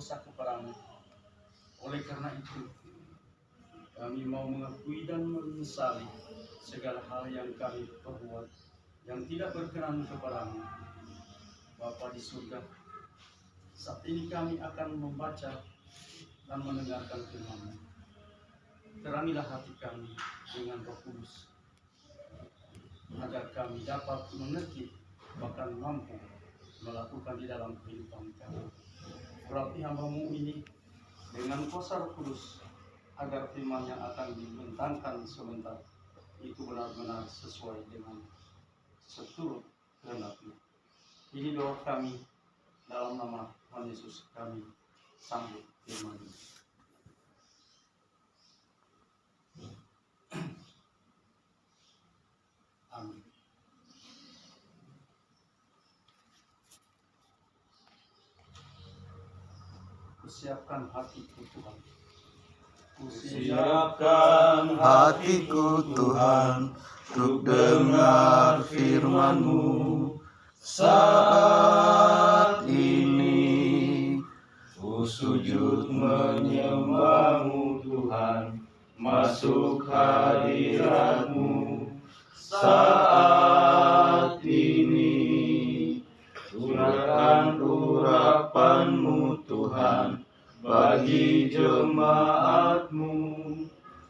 dosa kepadamu. Oleh karena itu, kami mau mengakui dan menyesali segala hal yang kami perbuat yang tidak berkenan kepadamu. Bapa di surga, saat ini kami akan membaca dan mendengarkan firman-Mu. Terangilah hati kami dengan Roh Kudus, agar kami dapat mengerti bahkan mampu melakukan di dalam kehidupan kami. Urapi hamba-Mu ini dengan kuasa Roh Kudus, agar firman yang akan dibentangkan sebentar itu benar-benar sesuai dengan seturut kehendak-Mu. Ini doa kami dalam nama Tuhan Yesus, kami sambut firman-Mu. Amin. Persiapkan hatiku Tuhan. Siapkan hatiku Tuhan untuk dengar firman-Mu. Saat ini ku sujud menyembah-Mu Tuhan, masuk hadirat-Mu. Saat ini curahkan urapan-Mu Tuhan bagi jemaat-Mu.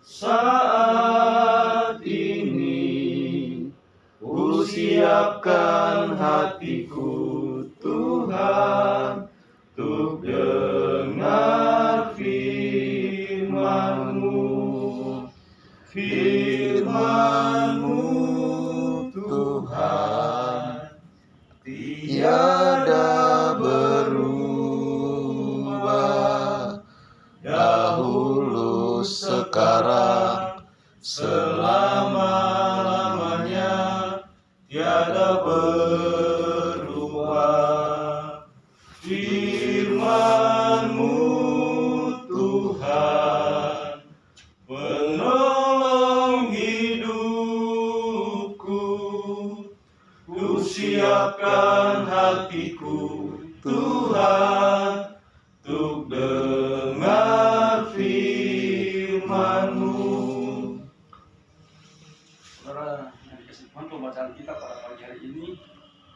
Saat ini ku siapkan hatiku Tuhan untuk dengar firman-Mu. Firman-Mu Tuhan tiada berubah, dahulu sekarang selama-lamanya tiada berubah. Firman-Mu Tuhan penolong hidupku. Ku siapkan hatiku Tuhan untuk dengar firman-Mu. Saudara yang dikasihi Tuhan, pembacaan kita pada pagi hari ini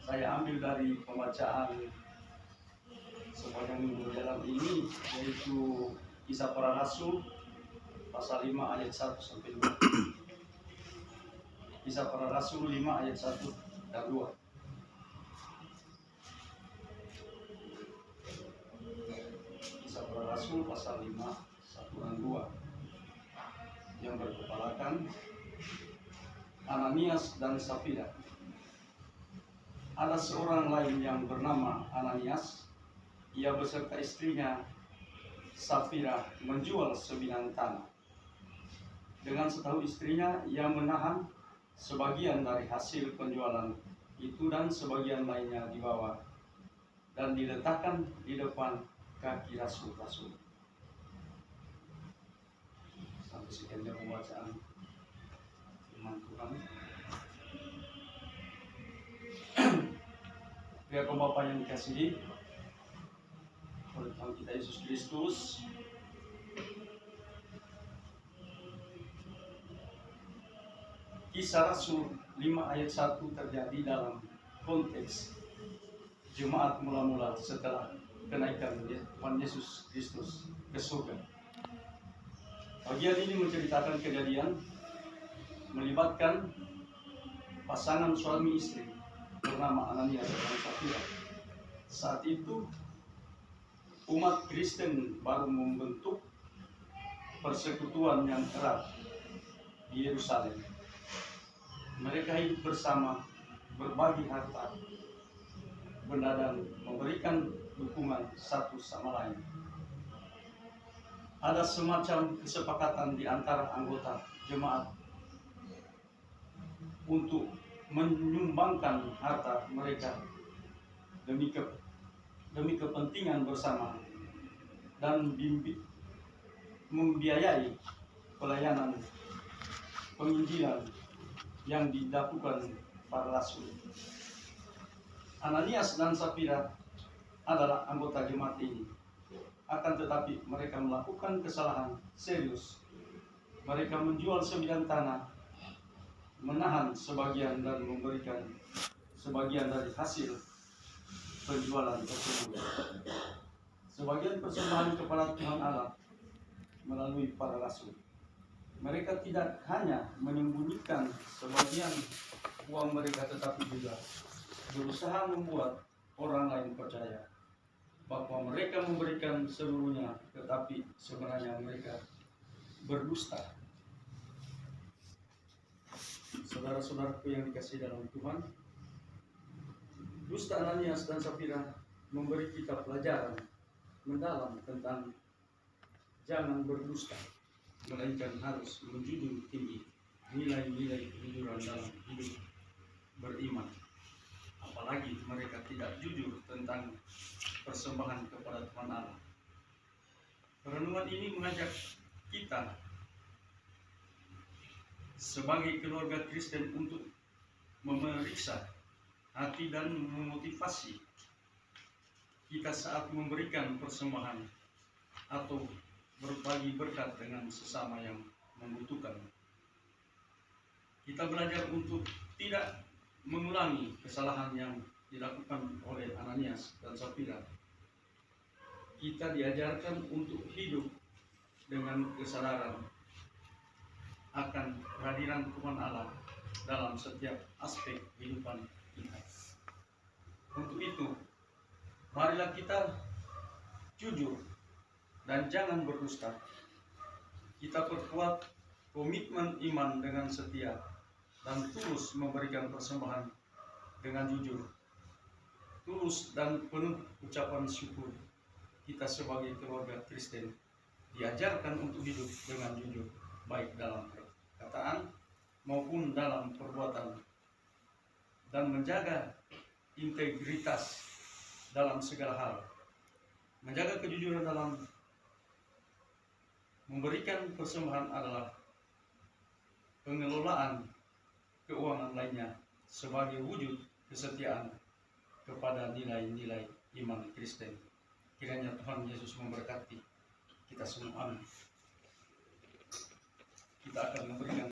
saya ambil dari pembacaan sepanjang minggu dalam ini, yaitu Kisah Para Rasul pasal 5 ayat 1 sampai 2. Kisah Para Rasul 5 ayat 1 dan 2. Kisah Para Rasul pasal 5 1 dan 2 yang berkepalakan Ananias dan Safira. Ada seorang lain yang bernama Ananias. Ia beserta istrinya Safira menjual sebidang tanah. Dengan setahu istrinya, ia menahan sebagian dari hasil penjualan itu dan sebagian lainnya dibawa dan diletakkan di depan kaki rasul-rasul. Sampai sekian pembacaan firman Tuhan. Biar Bapak yang dikasihi oleh Tuhan kita Yesus Kristus, Kisah Rasul 5 ayat 1 terjadi dalam konteks jemaat mula-mula setelah kenaikan Tuhan Yesus Kristus ke surga. Bagian ini menceritakan kejadian melibatkan pasangan suami istri bernama Ananias dan Safira. Saat itu umat Kristen baru membentuk persekutuan yang erat di Yerusalem. Mereka hidup bersama, berbagi harta, benda dan memberikan dukungan satu sama lain. Ada semacam kesepakatan di antara anggota jemaat untuk menyumbangkan harta mereka demi kepentingan bersama dan membiayai pelayanan penginjilan yang dilakukan para rasul. Ananias dan Safira adalah anggota jemaat ini. Akan tetapi mereka melakukan kesalahan serius. Mereka menjual sebidang tanah, menahan sebagian dan memberikan sebagian dari hasil penjualan tersebut. Sebagian persembahan kepada Tuhan Allah melalui para rasul. Mereka tidak hanya menyembunyikan sebagian uang mereka, tetapi juga berusaha membuat orang lain percaya bahwa mereka memberikan seluruhnya, tetapi sebenarnya mereka berdusta. Saudara-saudaraku yang dikasihi dalam Tuhan, dusta Ananias dan Safira memberi kita pelajaran mendalam tentang jangan berdusta, melainkan harus menjunjung tinggi nilai-nilai kejujuran dalam hidup beriman. Apalagi mereka tidak jujur tentang persembahan kepada Tuhan Allah. Renungan ini mengajak kita sebagai keluarga Kristen untuk memeriksa hati dan memotivasi kita saat memberikan persembahan atau berbagi berkat dengan sesama yang membutuhkan. Kita belajar untuk tidak mengulangi kesalahan yang dilakukan oleh Ananias dan Safira. Kita diajarkan untuk hidup dengan kesadaran akan kehadiran Tuhan Allah dalam setiap aspek kehidupan kita. Untuk itu, marilah kita jujur dan jangan berdusta. Kita perkuat komitmen iman dengan setia dan tulus memberikan persembahan dengan jujur, tulus dan penuh ucapan syukur. Kita sebagai keluarga Kristen diajarkan untuk hidup dengan jujur, baik dalam perkataan maupun dalam perbuatan, dan menjaga integritas dalam segala hal. Menjaga kejujuran dalam memberikan persembahan adalah pengelolaan keuangan lainnya sebagai wujud kesetiaan kepada nilai-nilai iman Kristen. Kiranya Tuhan Yesus memberkati kita semua. Amin. Kita akan memberikan